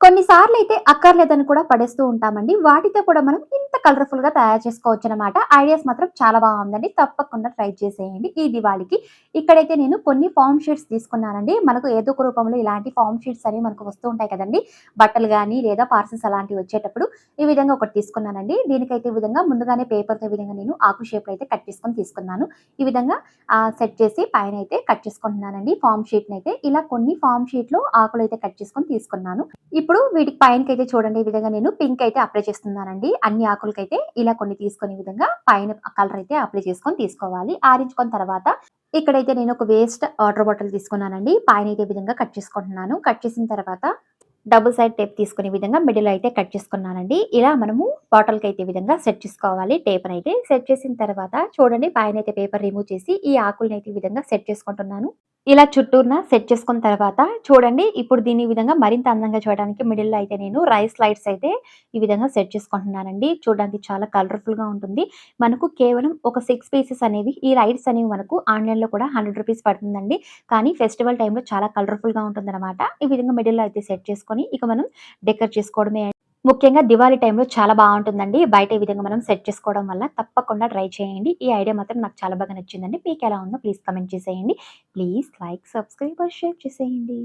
కొన్నిసార్లు అయితే అక్కర్లేదని కూడా పడేస్తూ ఉంటామండి. వాటితో కూడా మనం ఇంత కలర్‌ఫుల్‌గా తయారు చేసుకోవచ్చనమాట. ఐడియాస్ మాత్రం చాలా బావుందండి. తప్పకుండా ట్రై చేసేయండి ఈ దివాళీకి. ఇక్కడైతే నేను కొన్ని ఫార్మ్ షీట్స్ తీసుకున్నానండి. మనకు ఏదో ఒక రూపంలో ఇలాంటి ఫార్మ్ షీట్స్ అనేవి మనకు వస్తూ ఉంటాయి కదండీ! బట్టలు గాని లేదా పార్సెల్స్ అలాంటివి వచ్చేటప్పుడు ఈ విధంగా ఒకటి తీసుకున్నానండి. దీనికైతే ఈ విధంగా ముందుగానే పేపర్‌తో ఈ విధంగా నేను ఆకు షేప్‌లో అయితే కట్ చేసుకొని తీసుకున్నాను. ఈ విధంగా సెట్ చేసి పైనైతే కట్ చేసుకుంటున్నానండి ఫార్మ్ షీట్‌నైతే. ఇలా కొన్ని ఫార్మ్ షీట్‌లో ఆకులైతే కట్ చేసుకొని తీసుకున్నాను. ఇప్పుడు వీటికి పైనకైతే చూడండి ఈ విధంగా నేను పింక్ అయితే అప్లై చేస్తున్నానండి. అన్ని ఆకులకైతే ఇలా కొన్ని తీసుకొని ఈ విధంగా పైన కలర్ అయితే అప్లై చేసుకొని తీసుకోవాలి. ఆరించుకున్న తర్వాత ఇక్కడైతే నేను ఒక వేస్ట్ వాటర్ బాటిల్ తీసుకున్నానండి. పైనైతే ఈ విధంగా కట్ చేసుకుంటున్నాను. కట్ చేసిన తర్వాత డబుల్ సైడ్ టేప్ తీసుకునే విధంగా మిడిల్ అయితే కట్ చేసుకున్నానండి. ఇలా మనము బాటిల్‌కైతే ఈ విధంగా సెట్ చేసుకోవాలి టేప్‌నైతే. సెట్ చేసిన తర్వాత చూడండి పైనైతే పేపర్ రిమూవ్ చేసి ఈ ఆకులనైతే ఈ విధంగా సెట్ చేసుకుంటున్నాను. ఇలా చుట్టూన సెట్ చేసుకున్న తర్వాత చూడండి ఇప్పుడు దీన్ని ఈ విధంగా మరింత అందంగా చూడడానికి మిడిల్‌లో అయితే నేను రైస్ లైట్స్ అయితే ఈ విధంగా సెట్ చేసుకుంటున్నానండి. చూడడానికి చాలా కలర్‌ఫుల్‌గా ఉంటుంది. మనకు కేవలం ఒక 6 పీసెస్ అనేవి ఈ లైట్స్ అనేవి మనకు ఆన్‌లైన్‌లో కూడా రూ. 100 పడుతుందండి. కానీ ఫెస్టివల్ టైమ్‌లో చాలా కలర్‌ఫుల్‌గా ఉంటుందనమాట. ఈ విధంగా మిడిల్‌లో అయితే సెట్ చేసుకొని ఇక మనం డెకరేట్ చేసుకోవడమే. ముఖ్యంగా దివాళీ టైంలో చాలా బావుంటుందండి. బయట ఈ విధంగా మనం సెట్ చేసుకోవడం వల్ల తప్పకుండా ట్రై చేయండి. ఈ ఐడియా మాత్రం నాకు చాలా బాగా నచ్చిందండి. మీకెలా ఉందో ప్లీజ్ కామెంట్ చేసేయండి. ప్లీజ్ లైక్, సబ్స్క్రైబ్, షేర్ చేసేయండి.